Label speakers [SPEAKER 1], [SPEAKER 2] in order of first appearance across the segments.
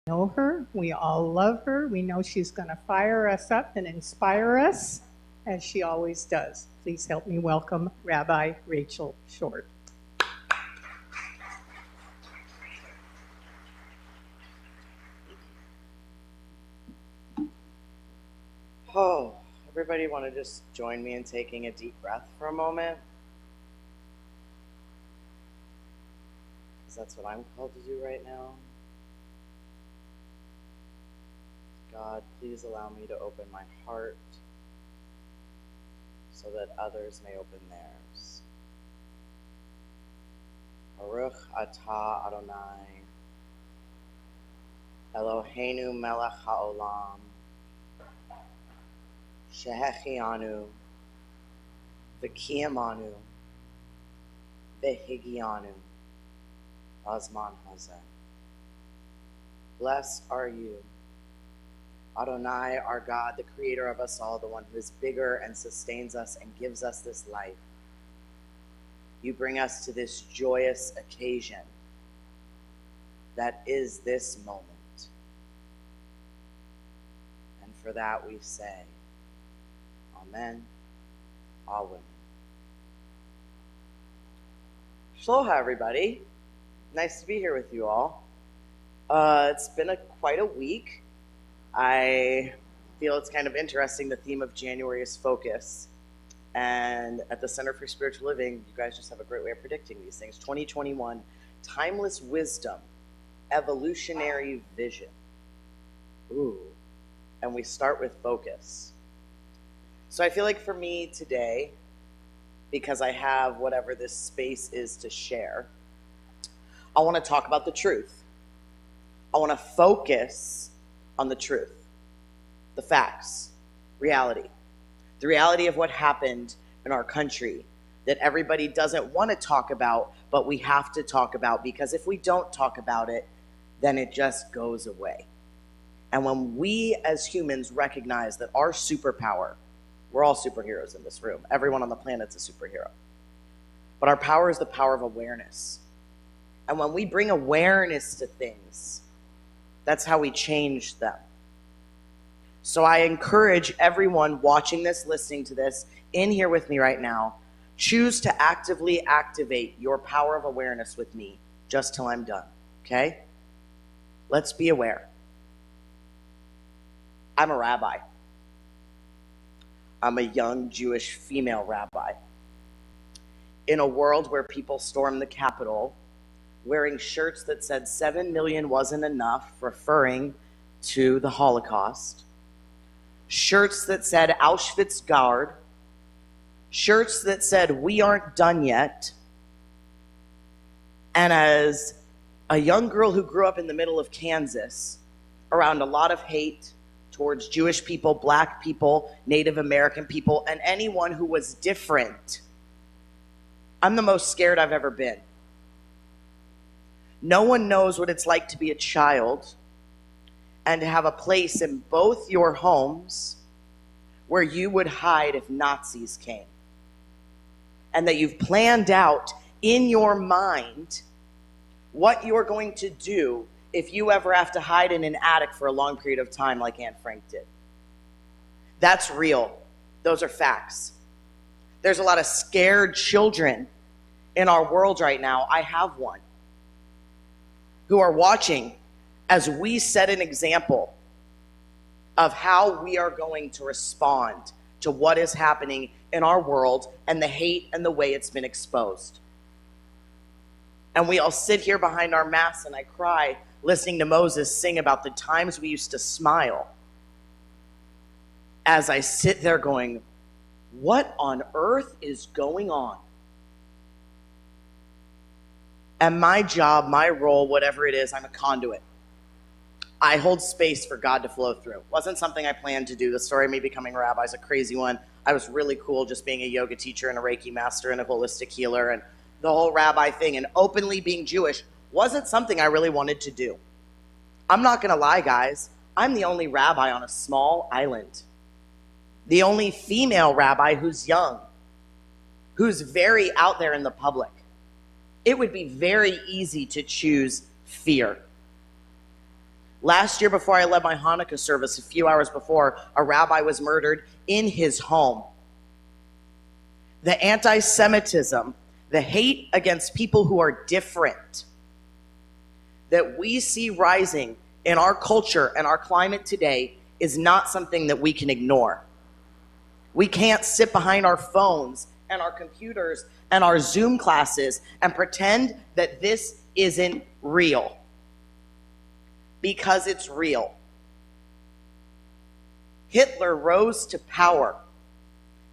[SPEAKER 1] Know her. We all love her. We know she's going to fire us up and inspire us, as she always does. Please help me welcome Rabbi Rachel Short.
[SPEAKER 2] Oh, everybody want to just join me in taking a deep breath for a moment? Because that's what I'm called to do right now. God, please allow me to open my heart so that others may open theirs. Baruch atah Adonai, Eloheinu melech haolam, shehechianu, v'kiyamanu, v'higianu, azman hazeh. Blessed are you, Adonai, our God, the creator of us all, the one who is bigger and sustains us and gives us this life. You bring us to this joyous occasion that is this moment. And for that we say, Amen, Amen. Shloha, everybody. Nice to be here with you all. It's been quite a week. I feel it's kind of interesting. The theme of January is focus. And at the Center for Spiritual Living, you guys just have a great way of predicting these things. 2021, timeless wisdom, evolutionary vision. Ooh. And we start with focus. So I feel like for me today, because I have whatever this space is to share, I want to talk about the truth. I want to focus on the truth, the facts, reality. The reality of what happened in our country that everybody doesn't want to talk about, but we have to talk about, because if we don't talk about it, then it just goes away. And when we as humans recognize that our superpower, we're all superheroes in this room. Everyone on the planet's a superhero. But our power is the power of awareness. And when we bring awareness to things, that's how we change them. So I encourage everyone watching this, listening to this, in here with me right now, choose to actively activate your power of awareness with me just till I'm done, okay? Let's be aware. I'm a rabbi. I'm a young Jewish female rabbi. In a world where people stormed the Capitol wearing shirts that said 7 million wasn't enough, referring to the Holocaust, shirts that said Auschwitz guard, shirts that said we aren't done yet. And as a young girl who grew up in the middle of Kansas, around a lot of hate towards Jewish people, Black people, Native American people, and anyone who was different, I'm the most scared I've ever been. No one knows what it's like to be a child and to have a place in both your homes where you would hide if Nazis came. And that you've planned out in your mind what you're going to do if you ever have to hide in an attic for a long period of time like Anne Frank did. That's real. Those are facts. There's a lot of scared children in our world right now. I have one. Who are watching as we set an example of how we are going to respond to what is happening in our world and the hate and the way it's been exposed. And we all sit here behind our masks and I cry listening to Moses sing about the times we used to smile, as I sit there going, what on earth is going on? And my job, my role, whatever it is, I'm a conduit. I hold space for God to flow through. Wasn't something I planned to do. The story of me becoming a rabbi is a crazy one. I was really cool just being a yoga teacher and a Reiki master and a holistic healer, and the whole rabbi thing and openly being Jewish wasn't something I really wanted to do. I'm not going to lie, guys. I'm the only rabbi on a small island. The only female rabbi who's young, who's very out there in the public. It would be very easy to choose fear. Last year, before I led my Hanukkah service, a few hours before, a rabbi was murdered in his home. The anti-Semitism, the hate against people who are different, that we see rising in our culture and our climate today is not something that we can ignore. We can't sit behind our phones and our computers and our Zoom classes and pretend that this isn't real. Because it's real. Hitler rose to power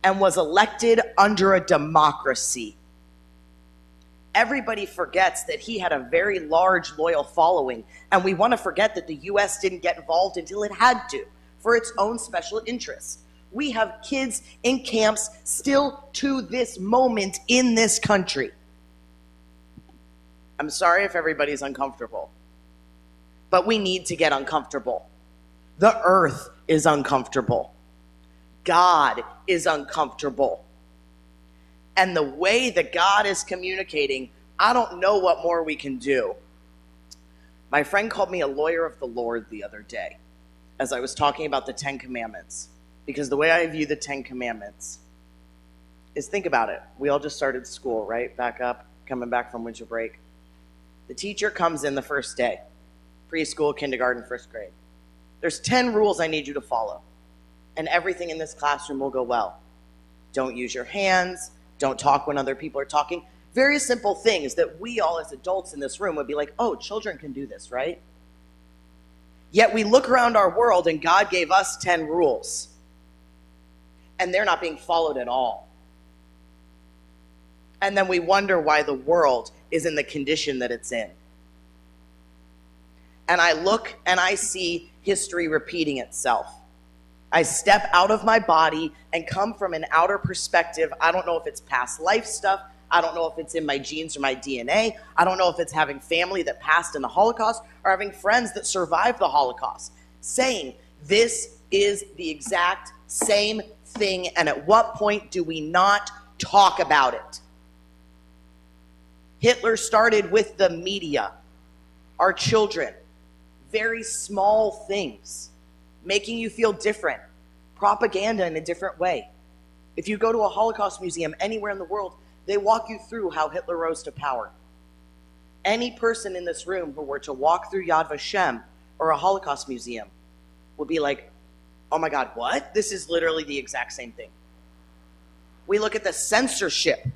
[SPEAKER 2] and was elected under a democracy. Everybody forgets that he had a very large, loyal following, and we want to forget that the U.S. didn't get involved until it had to, for its own special interests. We have kids in camps still to this moment in this country. I'm sorry if everybody's uncomfortable, but we need to get uncomfortable. The earth is uncomfortable. God is uncomfortable. And the way that God is communicating, I don't know what more we can do. My friend called me a lawyer of the Lord the other day as I was talking about the 10 Commandments. Because the way I view the 10 Commandments is, think about it. We all just started school, right? Coming back from winter break. The teacher comes in the first day. Preschool, kindergarten, first grade. There's 10 rules I need you to follow. And everything in this classroom will go well. Don't use your hands. Don't talk when other people are talking. Very simple things that we all as adults in this room would be like, oh, children can do this, right? Yet we look around our world and God gave us 10 rules. And they're not being followed at all. And then we wonder why the world is in the condition that it's in. And I look and I see history repeating itself. I step out of my body and come from an outer perspective. I don't know if it's past life stuff. I don't know if it's in my genes or my DNA. I don't know if it's having family that passed in the Holocaust or having friends that survived the Holocaust. Saying this is the exact same thing, and at what point do we not talk about it? Hitler started with the media, our children, very small things. Making you feel different, propaganda in a different way. If you go to a Holocaust museum anywhere in the world, they walk you through how Hitler rose to power. Any person in this room who were to walk through Yad Vashem or a Holocaust museum would be like, oh my God, what? This is literally the exact same thing. We look at the censorship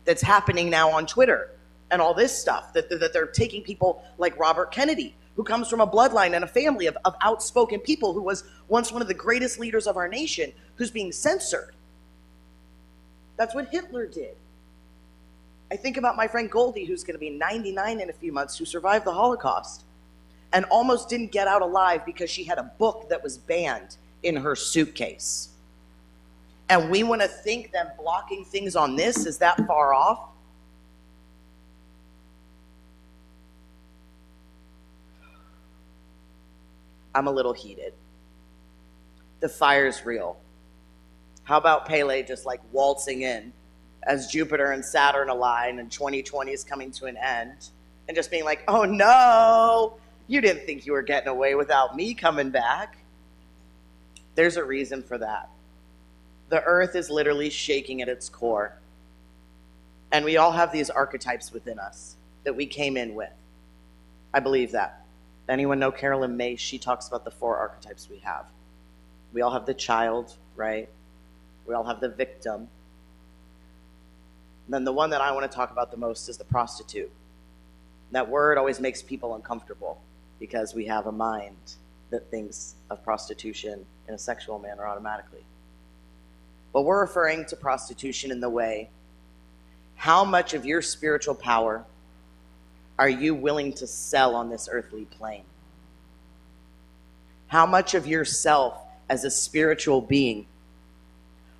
[SPEAKER 2] that's happening now on Twitter and all this stuff, that they're taking people like Robert Kennedy, who comes from a bloodline and a family of outspoken people, who was once one of the greatest leaders of our nation, who's being censored. That's what Hitler did. I think about my friend Goldie, who's going to be 99 in a few months, who survived the Holocaust and almost didn't get out alive because she had a book that was banned in her suitcase. And we want to think that blocking things on this is that far off. I'm a little heated. The fire's real. How about Pele just like waltzing in as Jupiter and Saturn align and 2020 is coming to an end and just being like, oh no, you didn't think you were getting away without me coming back. There's a reason for that. The earth is literally shaking at its core. And we all have these archetypes within us that we came in with. I believe that. Anyone know Carolyn May? She talks about the 4 archetypes we have. We all have the child, right? We all have the victim. And then the one that I want to talk about the most is the prostitute. That word always makes people uncomfortable because we have a mind that thinks of prostitution in a sexual manner automatically. But we're referring to prostitution in the way, how much of your spiritual power are you willing to sell on this earthly plane? How much of yourself as a spiritual being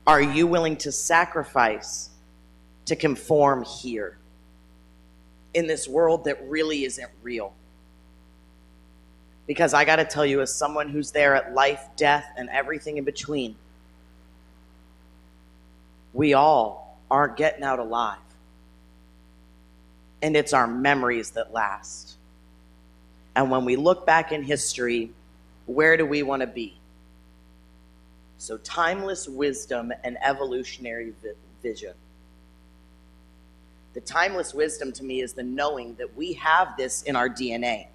[SPEAKER 2] are you willing to sacrifice to conform here in this world that really isn't real? Because I got to tell you, as someone who's there at life, death, and everything in between, we all aren't getting out alive. And it's our memories that last. And when we look back in history, where do we want to be? So timeless wisdom and evolutionary vision. The timeless wisdom to me is the knowing that we have this in our DNA.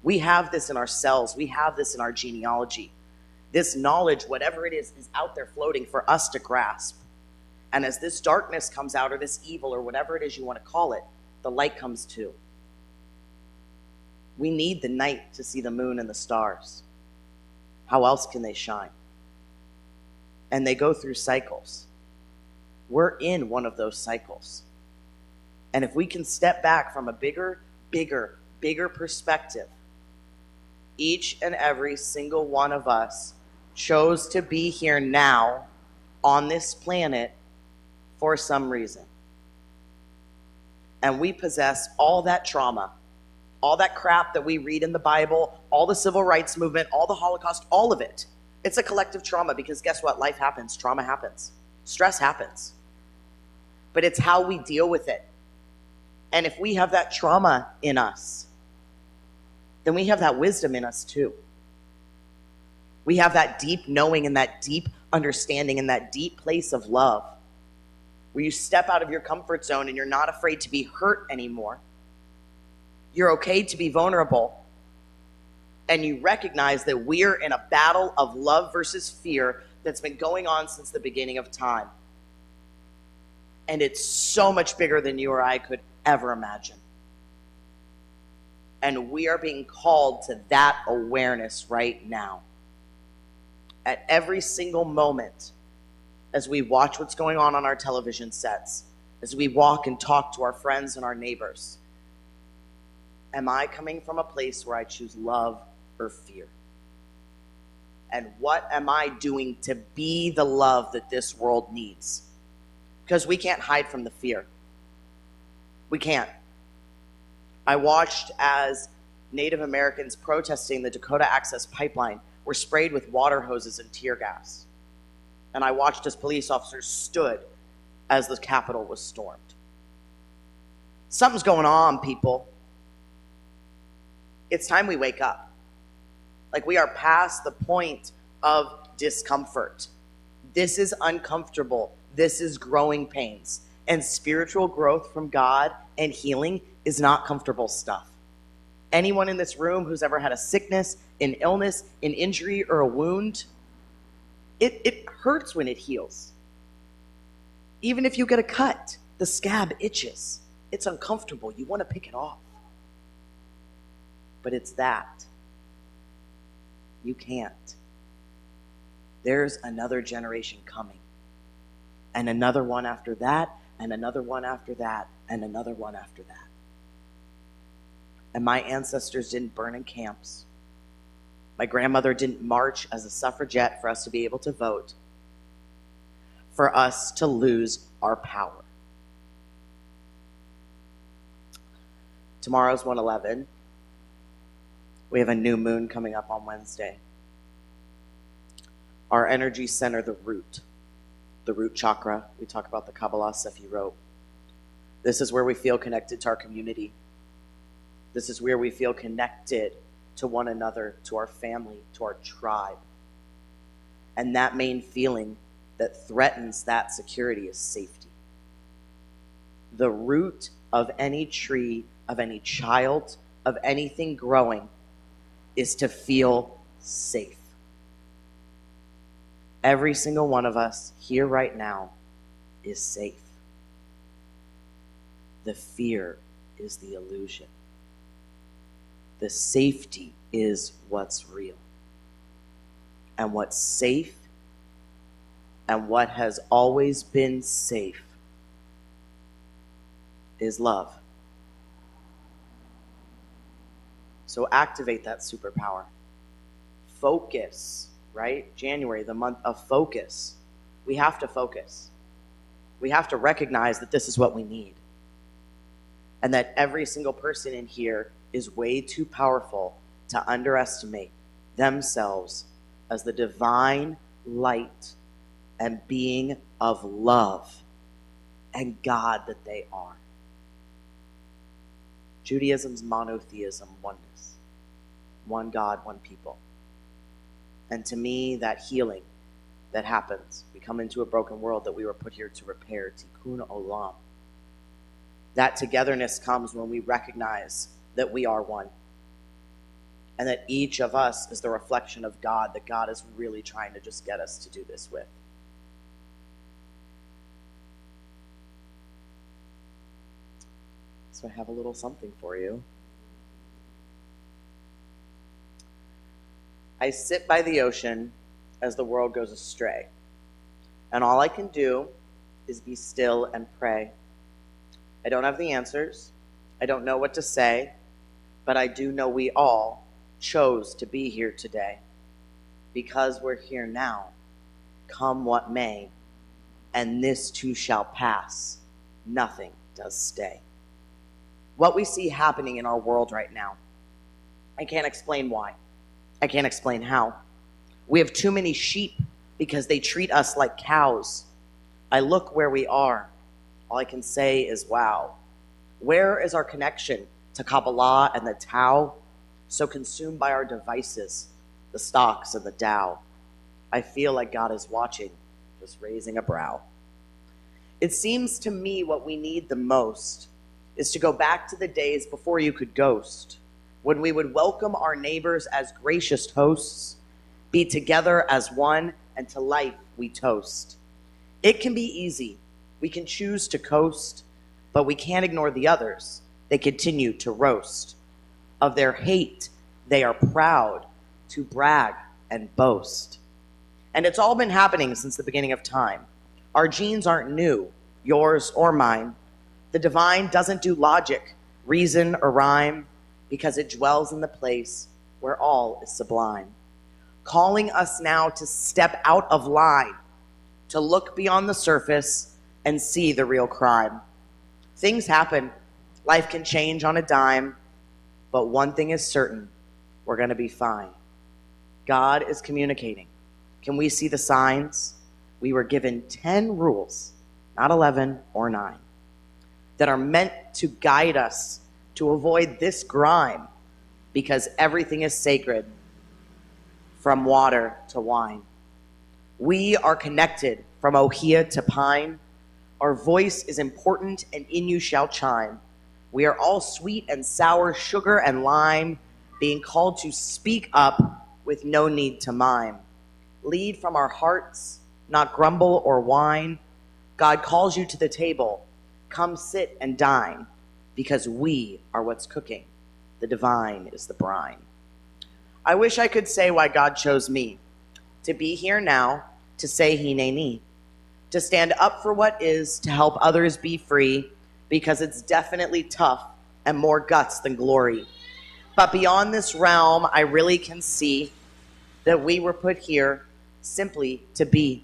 [SPEAKER 2] We have this in our cells. We have this in our genealogy. This knowledge, whatever it is out there floating for us to grasp. And as this darkness comes out, or this evil, or whatever it is you want to call it, the light comes too. We need the night to see the moon and the stars. How else can they shine? And they go through cycles. We're in one of those cycles. And if we can step back from a bigger perspective, each and every single one of us chose to be here now on this planet for some reason. And we possess all that trauma, all that crap that we read in the Bible, all the civil rights movement, all the Holocaust, all of it. It's a collective trauma because guess what? Life happens, trauma happens, stress happens. But it's how we deal with it. And if we have that trauma in us, then we have that wisdom in us too. We have that deep knowing and that deep understanding and that deep place of love where you step out of your comfort zone and you're not afraid to be hurt anymore. You're okay to be vulnerable. And you recognize that we're in a battle of love versus fear that's been going on since the beginning of time. And it's so much bigger than you or I could ever imagine. And we are being called to that awareness right now. At every single moment, as we watch what's going on our television sets, as we walk and talk to our friends and our neighbors, am I coming from a place where I choose love or fear? And what am I doing to be the love that this world needs? Because we can't hide from the fear. We can't. I watched as Native Americans protesting the Dakota Access Pipeline were sprayed with water hoses and tear gas. And I watched as police officers stood as the Capitol was stormed. Something's going on, people. It's time we wake up. Like, we are past the point of discomfort. This is uncomfortable. This is growing pains. And spiritual growth from God and healing is not comfortable stuff. Anyone in this room who's ever had a sickness, an illness, an injury, or a wound, it hurts when it heals. Even if you get a cut, the scab itches. It's uncomfortable. You want to pick it off. But it's that. You can't. There's another generation coming. And another one after that, and another one after that, and another one after that. And my ancestors didn't burn in camps. My grandmother didn't march as a suffragette for us to be able to vote, for us to lose our power. Tomorrow's 1/11. We have a new moon coming up on Wednesday. Our energy center, the root chakra. We talk about the Kabbalah Sefirot. This is where we feel connected to our community. This is where we feel connected to one another, to our family, to our tribe. And that main feeling that threatens that security is safety. The root of any tree, of any child, of anything growing is to feel safe. Every single one of us here right now is safe. The fear is the illusion. The safety is what's real. And what's safe and what has always been safe is love. So activate that superpower. Focus, right? January, the month of focus. We have to focus. We have to recognize that this is what we need. And that every single person in here is way too powerful to underestimate themselves as the divine light and being of love and God that they are. Judaism's monotheism, oneness. one God, one people. And to me, that healing that happens, we come into a broken world that we were put here to repair, tikkun olam. That togetherness comes when we recognize that we are one, and that each of us is the reflection of God, that God is really trying to just get us to do this with. So I have a little something for you. I sit by the ocean as the world goes astray, and all I can do is be still and pray. I don't have the answers. I don't know what to say, but I do know we all chose to be here today. Because we're here now, come what may, and this too shall pass. Nothing does stay. What we see happening in our world right now, I can't explain why. I can't explain how. We have too many sheep because they treat us like cows. I look where we are. All I can say is, wow. Where is our connection to Kabbalah and the Tao? So consumed by our devices, the stocks and the Tao. I feel like God is watching, just raising a brow. It seems to me what we need the most is to go back to the days before you could ghost, when we would welcome our neighbors as gracious hosts, be together as one, and to life we toast. It can be easy. We can choose to coast, but we can't ignore the others. They continue to roast. Of their hate, they are proud to brag and boast. And it's all been happening since the beginning of time. Our genes aren't new, yours or mine. The divine doesn't do logic, reason, or rhyme, because it dwells in the place where all is sublime, calling us now to step out of line, to look beyond the surface and see the real crime. Things happen. Life can change on a dime, but one thing is certain, we're going to be fine. God is communicating. Can we see the signs? We were given 10 rules, not 11 or 9, that are meant to guide us to avoid this grime, because everything is sacred, from water to wine. We are connected from Ohia to Pine. Our voice is important, and in you shall chime. We are all sweet and sour, sugar and lime, being called to speak up with no need to mime. Lead from our hearts, not grumble or whine. God calls you to the table. Come sit and dine, because we are what's cooking. The divine is the brine. I wish I could say why God chose me to be here now, to say hineni, to stand up for what is, to help others be free, because it's definitely tough and more guts than glory. But beyond this realm, I really can see that we were put here simply to be.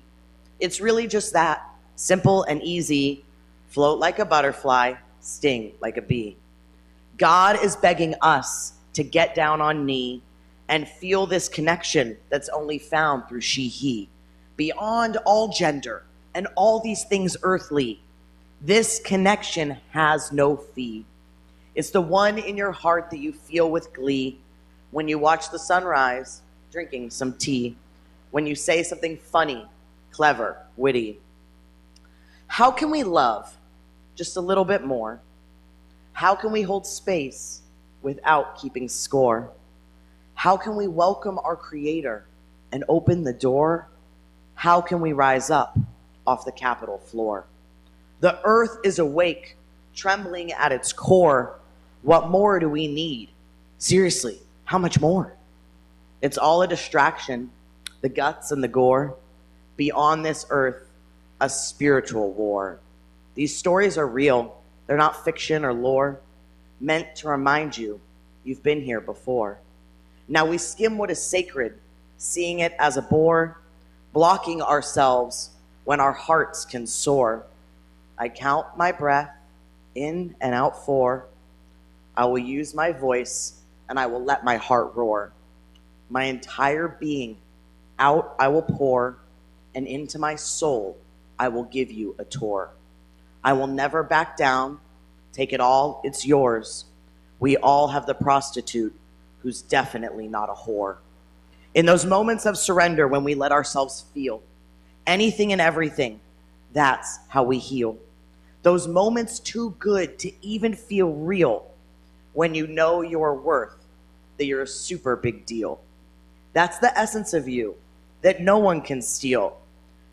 [SPEAKER 2] It's really just that, simple and easy, float like a butterfly, sting like a bee. God is begging us to get down on knee and feel this connection that's only found through she, he, beyond all gender and all these things earthly. This connection has no fee. It's the one in your heart that you feel with glee when you watch the sunrise, drinking some tea, when you say something funny, clever, witty. How can we love just a little bit more? How can we hold space without keeping score? How can we welcome our Creator and open the door? How can we rise up off the Capitol floor? The earth is awake, trembling at its core. What more do we need? Seriously, how much more? It's all a distraction, the guts and the gore. Beyond this earth, a spiritual war. These stories are real. They're not fiction or lore, meant to remind you you've been here before. Now we skim what is sacred, seeing it as a bore, blocking ourselves when our hearts can soar. I count my breath in and out for. I will use my voice and I will let my heart roar. My entire being out I will pour, and into my soul I will give you a tour. I will never back down. Take it all, it's yours. We all have the prostitute who's definitely not a whore. In those moments of surrender when we let ourselves feel anything and everything, that's how we heal. Those moments too good to even feel real, when you know your worth, that you're a super big deal. That's the essence of you that no one can steal.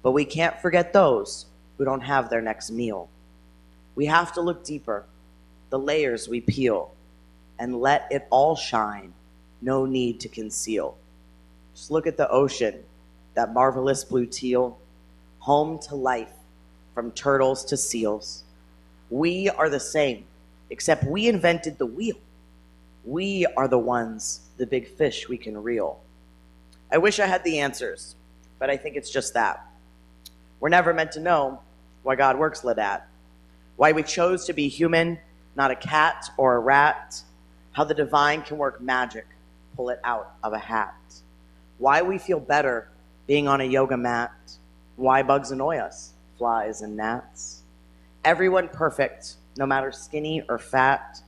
[SPEAKER 2] But we can't forget those who don't have their next meal. We have to look deeper, the layers we peel, and let it all shine, no need to conceal. Just look at the ocean, that marvelous blue teal, home to life, from turtles to seals. We are the same, except we invented the wheel. We are the ones, the big fish we can reel. I wish I had the answers, but I think it's just that. We're never meant to know why God works like that, why we chose to be human, not a cat or a rat, how the divine can work magic, pull it out of a hat, why we feel better being on a yoga mat, why bugs annoy us, flies and gnats. Everyone perfect, no matter skinny or fat,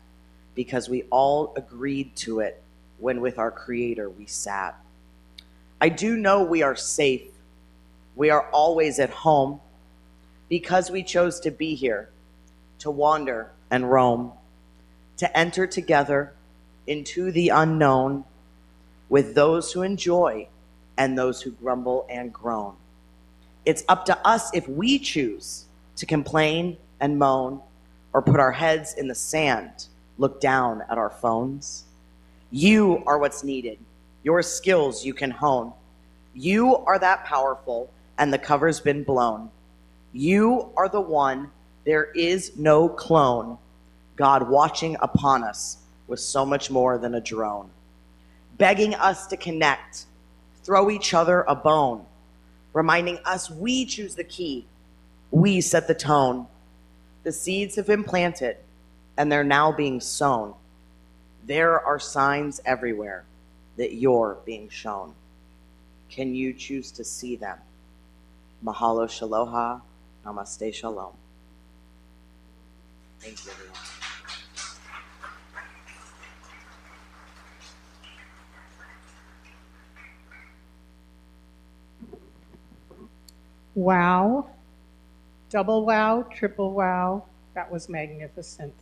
[SPEAKER 2] because we all agreed to it when with our Creator we sat. I do know we are safe. We are always at home because we chose to be here, to wander and roam, to enter together into the unknown with those who enjoy and those who grumble and groan. It's up to us if we choose to complain and moan or put our heads in the sand, look down at our phones. You are what's needed. Your skills you can hone. You are that powerful and the cover's been blown. You are the one, there is no clone. God watching upon us with so much more than a drone. Begging us to connect, throw each other a bone. Reminding us we choose the key. We set the tone. The seeds have been planted and they're now being sown. There are signs everywhere that you're being shown. Can you choose to see them? Mahalo shaloha, namaste shalom. Thank you, everyone.
[SPEAKER 1] Wow. Double wow, triple wow. That was magnificent.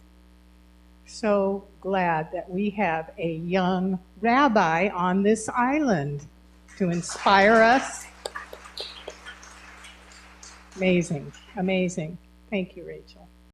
[SPEAKER 1] So glad that we have a young rabbi on this island to inspire us. Amazing, amazing. Thank you, Rachel.